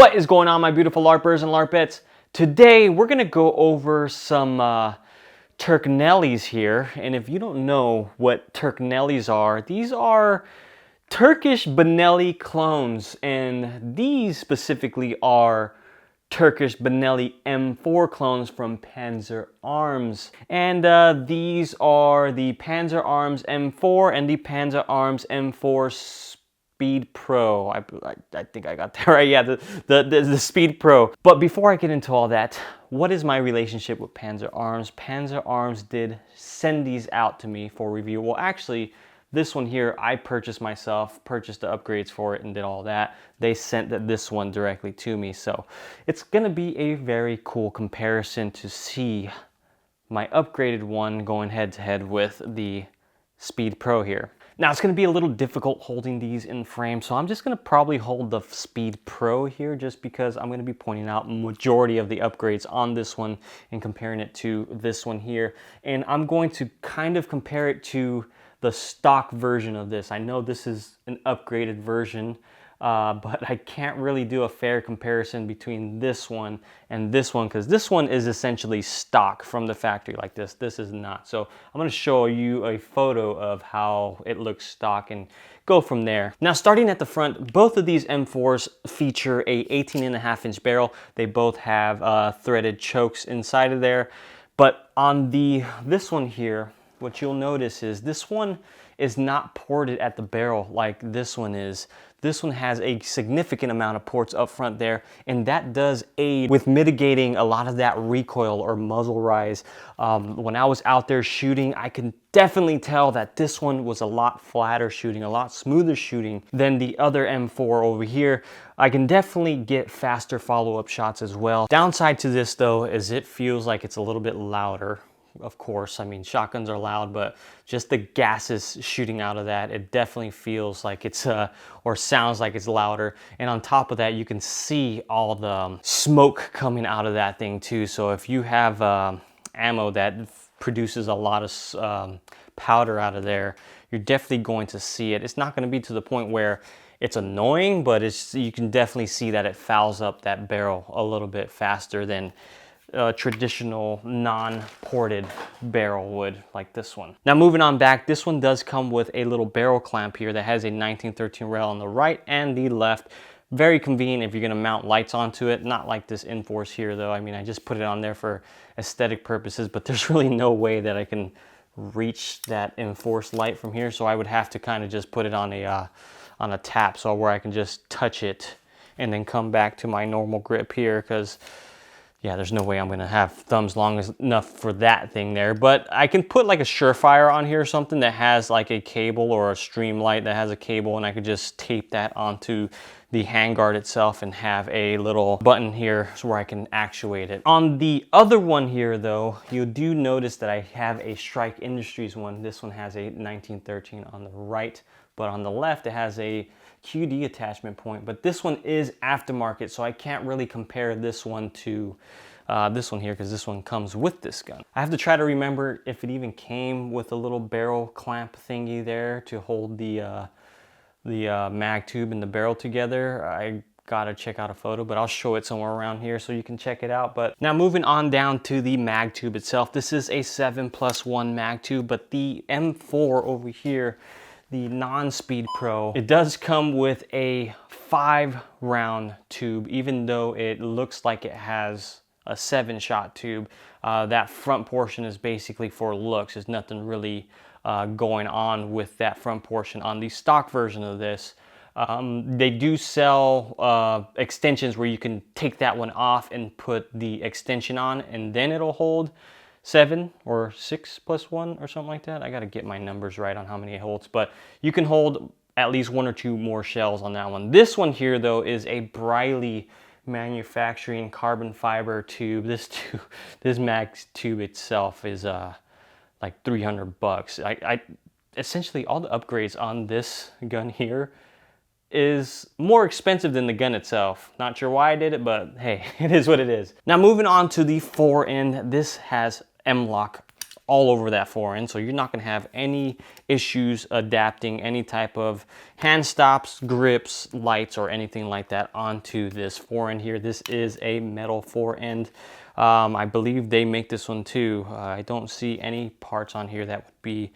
What is going on, my beautiful LARPers and LARPettes? Today we're gonna go over some Turknellis here, and if you don't know what Turknellis are, these are Turkish Benelli clones, and these specifically are Turkish Benelli M4 clones from Panzer Arms. And these are the Panzer Arms M4 and the Panzer Arms M4 Speed Pro. I think I got that right. Yeah, the Speed Pro. But before I get into all that, what is my relationship with Panzer Arms? Panzer Arms did send these out to me for review. Well, actually, this one here, I purchased myself, purchased the upgrades for it and did all that. They sent this one directly to me. So it's gonna be a very cool comparison to see my upgraded one going head to head with the Speed Pro here. Now it's gonna be a little difficult holding these in frame, so I'm just gonna probably hold the Speed Pro here just because I'm gonna be pointing out majority of the upgrades on this one and comparing it to this one here. And I'm going to kind of compare it to the stock version of this. I know this is an upgraded version, but I can't really do a fair comparison between this one and this one because this one is essentially stock from the factory like this. This is not. So I'm going to show you a photo of how it looks stock and go from there. Now, starting at the front, both of these M4s feature a 18.5-inch barrel. They both have threaded chokes inside of there. But on this one here, what you'll notice is this one is not ported at the barrel like this one is. This one has a significant amount of ports up front there, and that does aid with mitigating a lot of that recoil or muzzle rise. When I was out there shooting, I can definitely tell that this one was a lot flatter shooting, a lot smoother shooting than the other M4 over here. I can definitely get faster follow-up shots as well. Downside to this though is it feels like it's a little bit louder. Of course, I mean, shotguns are loud, but just the gases shooting out of that, it definitely feels like it's, or sounds like it's louder. And on top of that, you can see all the smoke coming out of that thing too. So if you have ammo that produces a lot of powder out of there, you're definitely going to see it. It's not going to be to the point where it's annoying, but you can definitely see that it fouls up that barrel a little bit faster than traditional non-ported barrel would, like this one. Now moving on back, this one does come with a little barrel clamp here that has a 1913 rail on the right and the left. Very convenient if you're gonna mount lights onto it. Not like this Enforce here though. I mean, I just put it on there for aesthetic purposes, but there's really no way that I can reach that Enforce light from here. So I would have to kind of just put it on a tap, so where I can just touch it and then come back to my normal grip here, because yeah, there's no way I'm gonna have thumbs long enough for that thing there. But I can put like a Surefire on here or something that has like a cable, or a Streamlight that has a cable, and I could just tape that onto the handguard itself and have a little button here where I can actuate it. On the other one here though, you do notice that I have a Strike Industries one. This one has a 1913 on the right, but on the left it has a QD attachment point, but this one is aftermarket, so I can't really compare this one to this one here, because this one comes with this gun. I have to try to remember if it even came with a little barrel clamp thingy there to hold the mag tube and the barrel together. I gotta check out a photo, but I'll show it somewhere around here so you can check it out. But now moving on down to the mag tube itself, this is a 7+1 mag tube, but the M4 over here, the non-Speed Pro, it does come with a 5-round tube, even though it looks like it has a 7-shot tube. That front portion is basically for looks. There's nothing really going on with that front portion. On the stock version of this, they do sell extensions where you can take that one off and put the extension on, and then it'll hold 7 or 6+1 or something like that. I gotta get my numbers right on how many it holds, but you can hold at least 1 or 2 more shells on that one. This one here though is a Briley manufacturing carbon fiber tube. This mag tube itself is like 300 bucks. I essentially all the upgrades on this gun here is more expensive than the gun itself. Not sure why I did it, but hey, it is what it is. Now moving on to the fore end, this has M-LOK all over that forend, so you're not going to have any issues adapting any type of hand stops, grips, lights, or anything like that onto this forend here. This is a metal forend. I believe they make this one too. I don't see any parts on here that would be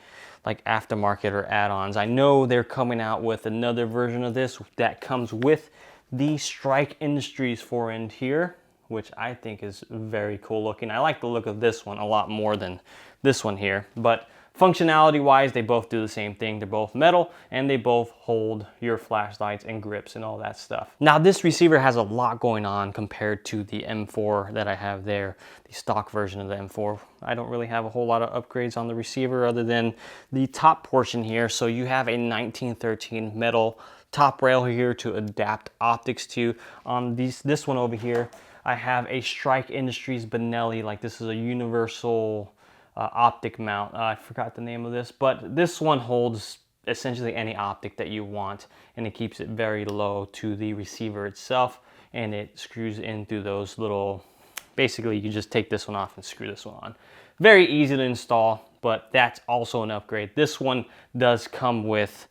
like aftermarket or add-ons. I know they're coming out with another version of this that comes with the Strike Industries forend here, which I think is very cool looking. I like the look of this one a lot more than this one here, but functionality wise, they both do the same thing. They're both metal and they both hold your flashlights and grips and all that stuff. Now this receiver has a lot going on compared to the M4 that I have there, the stock version of the M4. I don't really have a whole lot of upgrades on the receiver other than the top portion here. So you have a 1913 metal top rail here to adapt optics to. On this one over here, I have a Strike Industries Benelli, like this is a universal optic mount. I forgot the name of this, but this one holds essentially any optic that you want, and it keeps it very low to the receiver itself, and it screws in through those little, basically you just take this one off and screw this one on. Very easy to install, but that's also an upgrade. This one does come with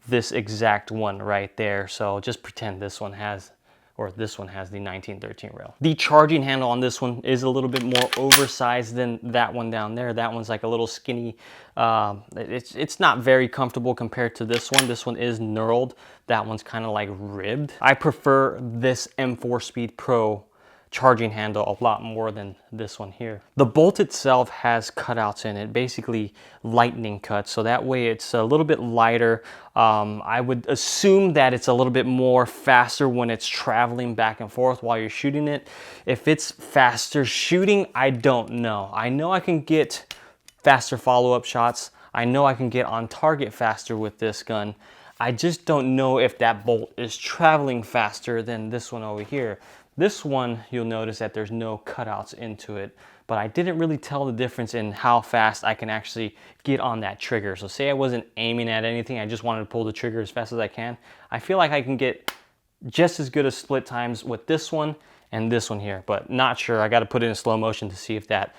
this exact one right there, so just pretend this one has the 1913 rail. The charging handle on this one is a little bit more oversized than that one down there. That one's like a little skinny. It's not very comfortable compared to this one. This one is knurled. That one's kind of like ribbed. I prefer this M4 Speed Pro charging handle a lot more than this one here. The bolt itself has cutouts in it, basically lightning cuts, so that way it's a little bit lighter. I would assume that it's a little bit more faster when it's traveling back and forth while you're shooting it. If it's faster shooting, I don't know. I know I can get faster follow-up shots. I know I can get on target faster with this gun. I just don't know if that bolt is traveling faster than this one over here. This one, you'll notice that there's no cutouts into it, but I didn't really tell the difference in how fast I can actually get on that trigger. So say I wasn't aiming at anything, I just wanted to pull the trigger as fast as I can. I feel like I can get just as good as split times with this one and this one here, but not sure. I got to put it in slow motion to see if that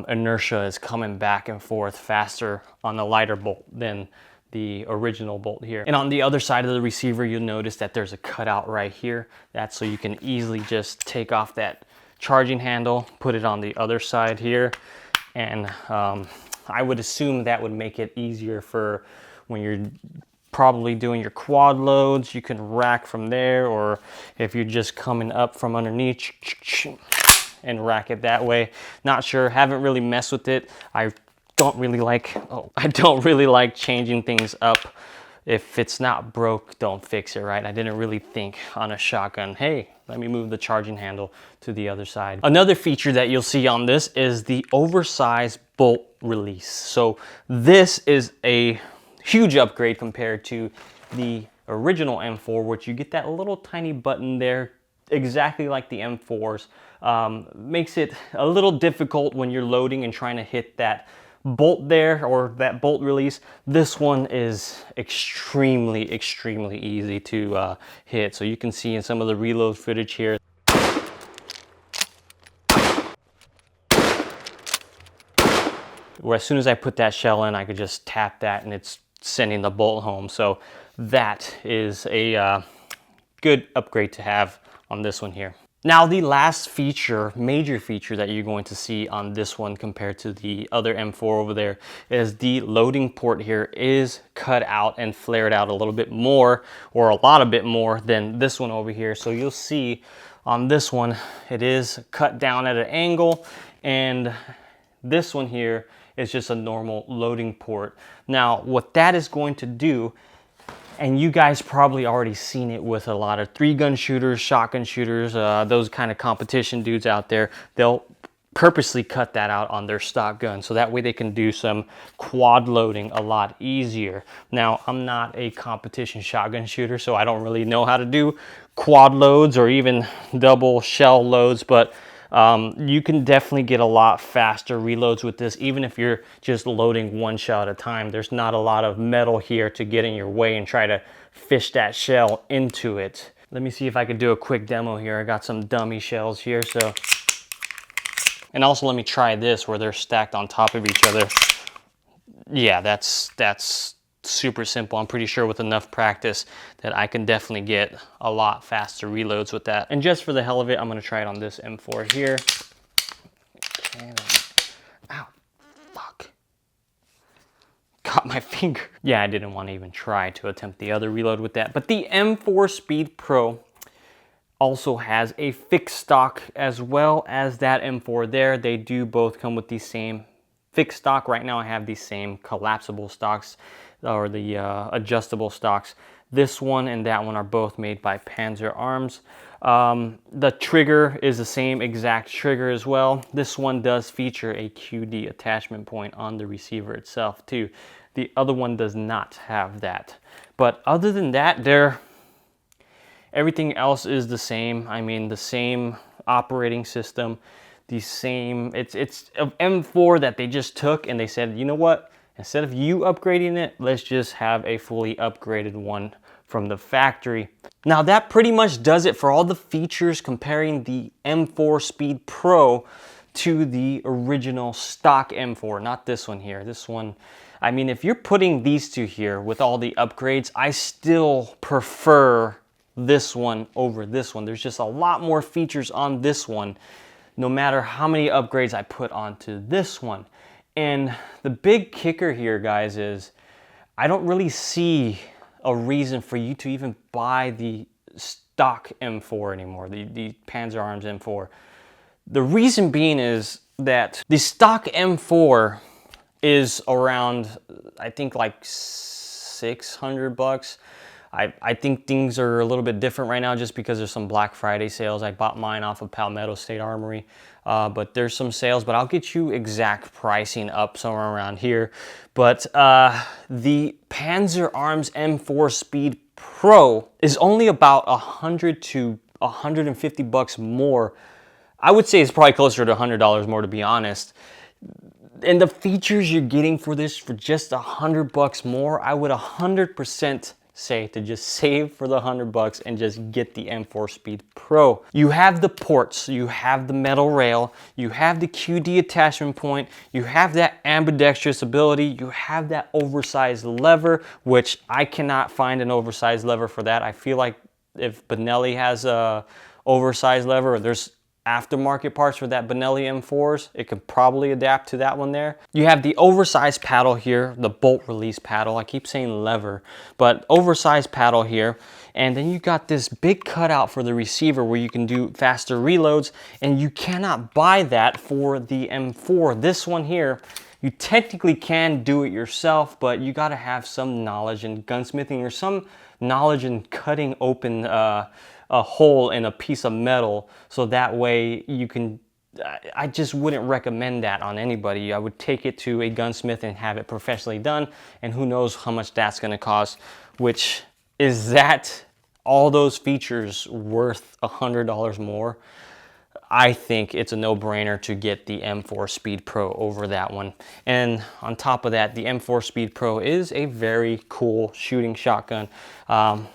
inertia is coming back and forth faster on the lighter bolt than the original bolt here. And on the other side of the receiver, you'll notice that there's a cutout right here. That's so you can easily just take off that charging handle, put it on the other side here. And I would assume that would make it easier for when you're probably doing your quad loads. You can rack from there, or if you're just coming up from underneath and rack it that way. Not sure, haven't really messed with it. I don't really like changing things up. If it's not broke, don't fix it, right? I didn't really think on a shotgun, hey, let me move the charging handle to the other side. Another feature that you'll see on this is the oversized bolt release. So this is a huge upgrade compared to the original M4, which you get that little tiny button there, exactly like the M4's. Makes it a little difficult when you're loading and trying to hit that bolt there, or that bolt release. This one is extremely easy to hit. So you can see in some of the reload footage here, where as soon as I put that shell in, I could just tap that and it's sending the bolt home. So that is a good upgrade to have on this one here. Now the last feature, major feature that you're going to see on this one compared to the other M4 over there, is the loading port here is cut out and flared out a little bit more, or a lot bit more than this one over here. So you'll see on this one, it is cut down at an angle, and this one here is just a normal loading port. Now what that is going to do, and you guys probably already seen it with a lot of 3-gun shooters, shotgun shooters, those kind of competition dudes out there, they'll purposely cut that out on their stock gun so that way they can do some quad loading a lot easier. Now, I'm not a competition shotgun shooter, so I don't really know how to do quad loads or even double shell loads, but you can definitely get a lot faster reloads with this, even if you're just loading one shell at a time. There's not a lot of metal here to get in your way and try to fish that shell into it. Let me see if I could do a quick demo here. I got some dummy shells here, so And also let me try this where they're stacked on top of each other. Yeah, that's super simple. I'm pretty sure with enough practice that I can definitely get a lot faster reloads with that. And just for the hell of it, I'm gonna try it on this M4 here. And, ow, fuck. Got my finger. Yeah, I didn't want to even try to attempt the other reload with that. But the M4 Speed Pro also has a fixed stock as well as that M4 there. They do both come with the same fixed stock. Right now I have the same collapsible stocks, or the adjustable stocks. This one and that one are both made by Panzer Arms. The trigger is the same exact trigger as well. This one does feature a QD attachment point on the receiver itself too. The other one does not have that. But other than that, everything else is the same. I mean, the same operating system, the same, it's an M4 that they just took and they said, you know what? Instead of you upgrading it, let's just have a fully upgraded one from the factory. Now that pretty much does it for all the features comparing the M4 Speed Pro to the original stock M4, not this one here. This one, I mean, if you're putting these two here with all the upgrades, I still prefer this one over this one. There's just a lot more features on this one, no matter how many upgrades I put onto this one. And the big kicker here, guys, is I don't really see a reason for you to even buy the stock M4 anymore, the Panzer Arms M4. The reason being is that the stock M4 is around, I think, like 600 bucks. I think things are a little bit different right now just because there's some Black Friday sales. I bought mine off of Palmetto State Armory, but there's some sales, but I'll get you exact pricing up somewhere around here. But the Panzer Arms M4 Speed Pro is only about 100 to 150 bucks more. I would say it's probably closer to $100 more, to be honest. And the features you're getting for this for just 100 bucks more, I would 100% say to just save for the 100 bucks and just get the M4 Speed Pro. You have the ports, you have the metal rail, you have the QD attachment point, you have that ambidextrous ability, you have that oversized lever, which I cannot find an oversized lever for that. I feel like if Benelli has a oversized lever, or there's aftermarket parts for that Benelli M4s, it could probably adapt to that one there. You have the oversized paddle here, the bolt release paddle. I keep saying lever, but oversized paddle here. And then you got this big cutout for the receiver where you can do faster reloads, and you cannot buy that for the M4. This one here, you technically can do it yourself, but you gotta have some knowledge in gunsmithing or some knowledge in cutting open a hole in a piece of metal, so that way you can, I just wouldn't recommend that on anybody. I would take it to a gunsmith and have it professionally done, and who knows how much that's gonna cost, which is that all those features worth $100 more? I think it's a no-brainer to get the M4 Speed Pro over that one. And on top of that, the M4 Speed Pro is a very cool shooting shotgun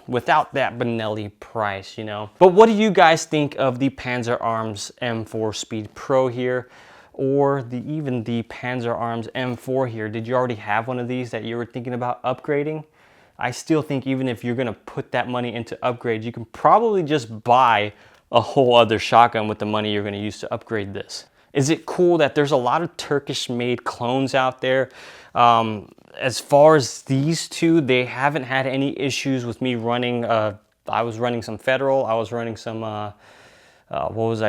without that Benelli price, you know. But what do you guys think of the Panzer Arms M4 Speed Pro here, or even the Panzer Arms M4 here? Did you already have one of these that you were thinking about upgrading? I still think even if you're gonna put that money into upgrades, you can probably just buy a whole other shotgun with the money you're going to use to upgrade this. Is it cool that there's a lot of Turkish-made clones out there? As far as these two, they haven't had any issues with me running. I was running some Federal. I was running some,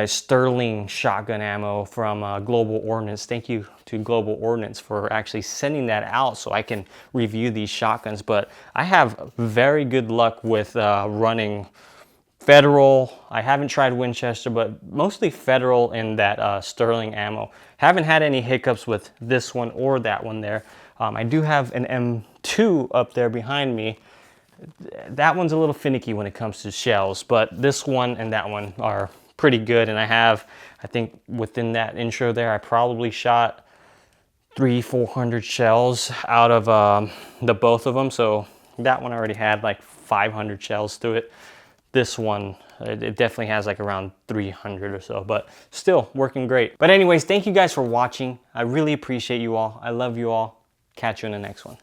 Sterling shotgun ammo from Global Ordnance. Thank you to Global Ordnance for actually sending that out so I can review these shotguns. But I have very good luck with running Federal. I haven't tried Winchester, but mostly Federal and that Sterling ammo. Haven't had any hiccups with this one or that one there. I do have an M2 up there behind me. That one's a little finicky when it comes to shells, but this one and that one are pretty good. And I think within that intro there, I probably shot 300-400 shells out of the both of them. So that one already had like 500 shells to it. This one It definitely has like around 300 or so, but still working great. But anyways, thank you guys for watching. I really appreciate you all. I love you all. Catch you in the next one.